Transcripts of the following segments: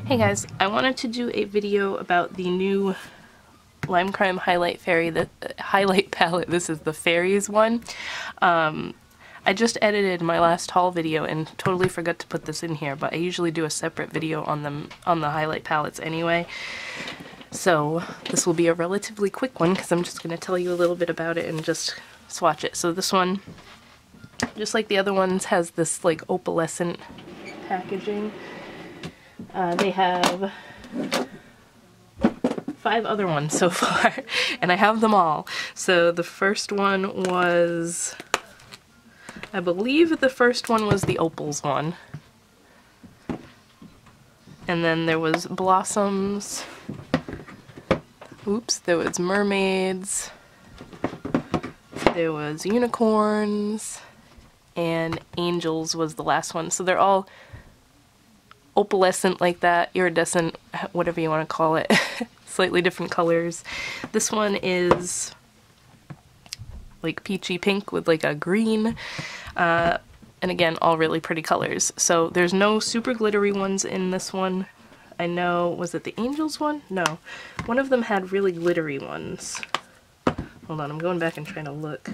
Hey guys, I wanted to do a video about the new Lime Crime Highlight Highlight palette. This is the Fairies one. I just edited my last haul video and totally forgot to put this in here, but I usually do a separate video on the highlight palettes anyway. So this will be a relatively quick one because I'm just going to tell you a little bit about it and just swatch it. So this one, just like the other ones, has this like opalescent packaging. They have 5 other ones so far, and I have them all. So the first one was, I believe the first one was the opals one. And then there was blossoms. Oops, there was mermaids. There was unicorns. And angels was the last one. So they're all opalescent like that, iridescent, whatever you want to call it. Slightly different colors. This one is like peachy pink with like a green. And again, all really pretty colors. So there's no super glittery ones in this one. I know, was it the angels one? No. One of them had really glittery ones. Hold on, I'm going back and trying to look.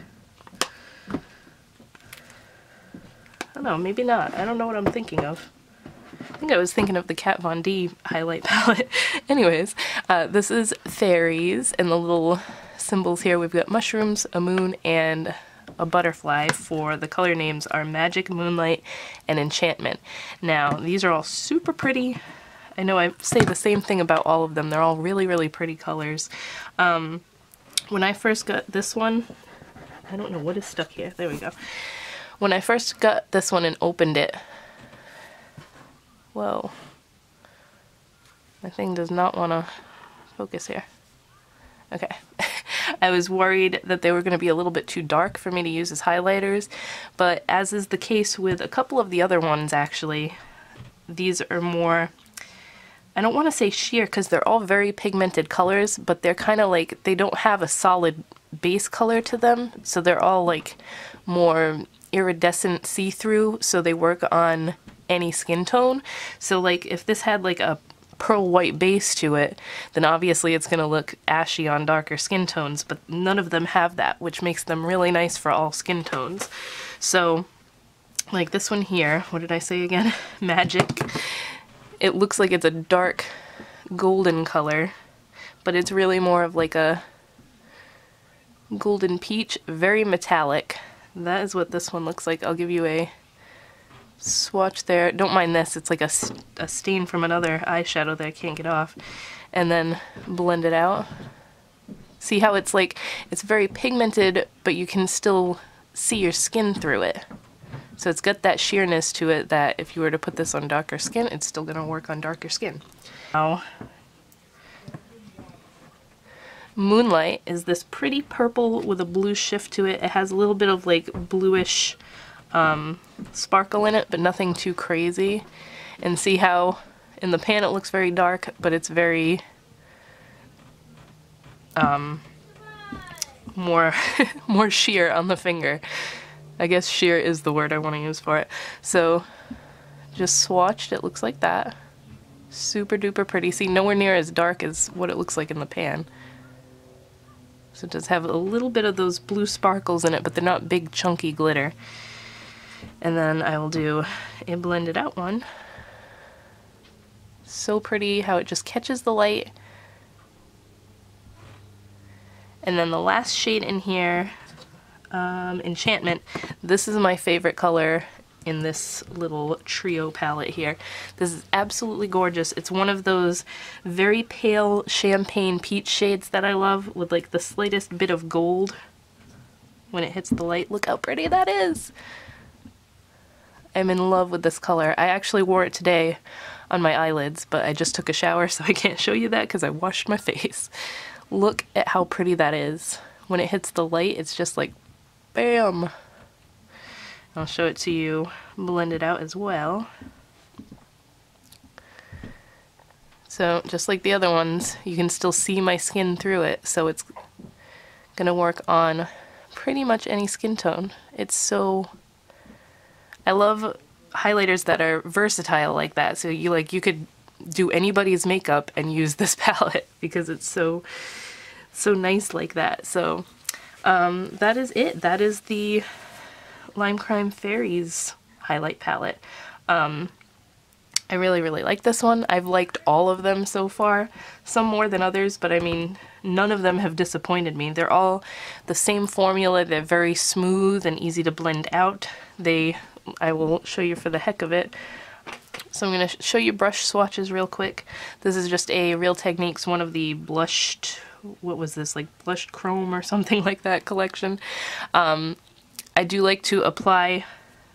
I don't know, maybe not. I don't know what I'm thinking of. I think I was thinking of the Kat Von D highlight palette. Anyways, this is Fairies, and the little symbols here, we've got mushrooms, a moon, and a butterfly. For the color names are Magic, Moonlight, and Enchantment. Now, these are all super pretty. I know I say the same thing about all of them. They're all really, really pretty colors. When I first got this one, I don't know what is stuck here. There we go. When I first got this one and opened it, whoa, my thing does not want to focus here. Okay. I was worried that they were going to be a little bit too dark for me to use as highlighters, but as is the case with a couple of the other ones actually, these are more, I don't want to say sheer because they're all very pigmented colors, but they're kind of like, they don't have a solid base color to them, so they're all like more iridescent see-through, so they work on any skin tone. So like if this had like a pearl white base to it, then obviously it's going to look ashy on darker skin tones, but none of them have that, which makes them really nice for all skin tones. So like this one here, what did I say again? Magic. It looks like it's a dark golden color, but it's really more of like a golden peach, very metallic. That is what this one looks like. I'll give you a swatch there. Don't mind this, it's like a stain from another eyeshadow that I can't get off. And then blend it out. See how it's like, it's very pigmented, but you can still see your skin through it. So it's got that sheerness to it that if you were to put this on darker skin, it's still going to work on darker skin. Now, Moonlight is this pretty purple with a blue shift to it. It has a little bit of like bluish sparkle in it, but nothing too crazy. And see how in the pan it looks very dark, but it's very more more sheer on the finger. I guess sheer is the word I want to use for it. So just swatched, it looks like that. Super duper pretty. See, nowhere near as dark as what it looks like in the pan. So it does have a little bit of those blue sparkles in it, but they're not big chunky glitter. And then I will do a blended out one. So pretty how it just catches the light. And then the last shade in here, Enchantment. This is my favorite color in this little trio palette here. This is absolutely gorgeous. It's one of those very pale champagne peach shades that I love, with like the slightest bit of gold when it hits the light. Look how pretty that is! I'm in love with this color. I actually wore it today on my eyelids, but I just took a shower, so I can't show you that because I washed my face. Look at how pretty that is. When it hits the light, it's just like, bam! I'll show it to you blended out as well. So just like the other ones, you can still see my skin through it, so it's gonna work on pretty much any skin tone. It's so, I love highlighters that are versatile like that. So you could do anybody's makeup and use this palette because it's so nice like that. So that is it. That is the Lime Crime Fairies highlight palette. I really like this one. I've liked all of them so far, some more than others, but I mean, none of them have disappointed me. They're all the same formula. They're very smooth and easy to blend out. I will show you for the heck of it. So I'm going to show you brush swatches real quick. This is just a Real Techniques, one of the blushed, what was this, like blushed chrome or something like that collection. I do like to apply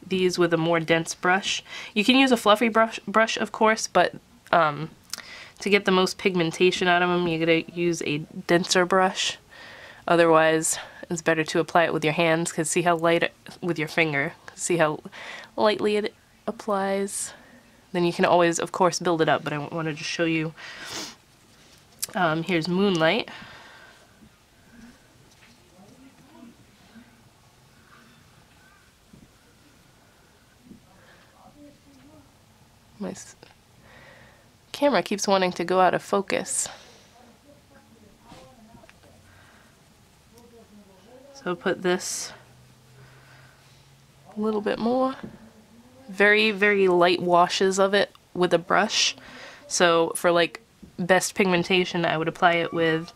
these with a more dense brush. You can use a fluffy brush of course, but to get the most pigmentation out of them, you gotta use a denser brush. Otherwise, it's better to apply it with your hands, because see how light, with your finger, see how lightly it applies. Then you can always, of course, build it up, but I wanted to show you. Here's Moonlight. My camera keeps wanting to go out of focus. So put this a little bit more. Very light washes of it with a brush. So for like best pigmentation, I would apply it with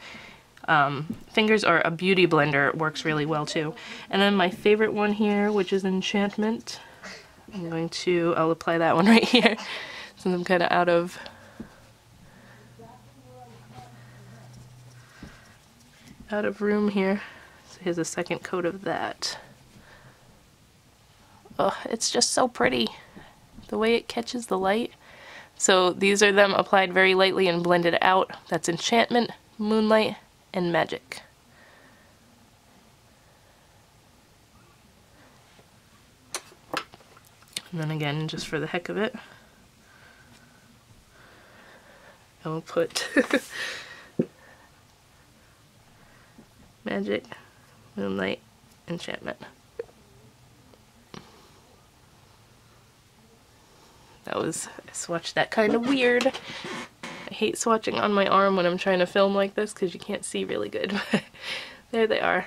fingers, or a beauty blender works really well too. And then my favorite one here, which is Enchantment. I'll apply that one right here since I'm kind of out of room here. So here's a second coat of that. Oh, it's just so pretty, the way it catches the light. So these are them applied very lightly and blended out. That's Enchantment, Moonlight, and Magic. And then again, just for the heck of it, I'll put Magic, Moonlight, Enchantment. I swatched that kind of weird. I hate swatching on my arm when I'm trying to film like this because you can't see really good. There they are.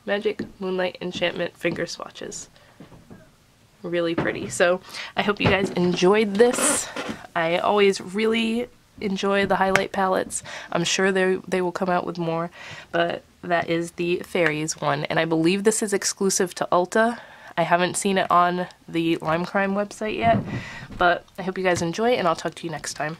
Magic, Moonlight, Enchantment finger swatches. Really pretty. So I hope you guys enjoyed this. I always really enjoy the highlight palettes. I'm sure they will come out with more, but that is the Fairies one, and I believe this is exclusive to Ulta. I haven't seen it on the Lime Crime website yet, but I hope you guys enjoy, and I'll talk to you next time.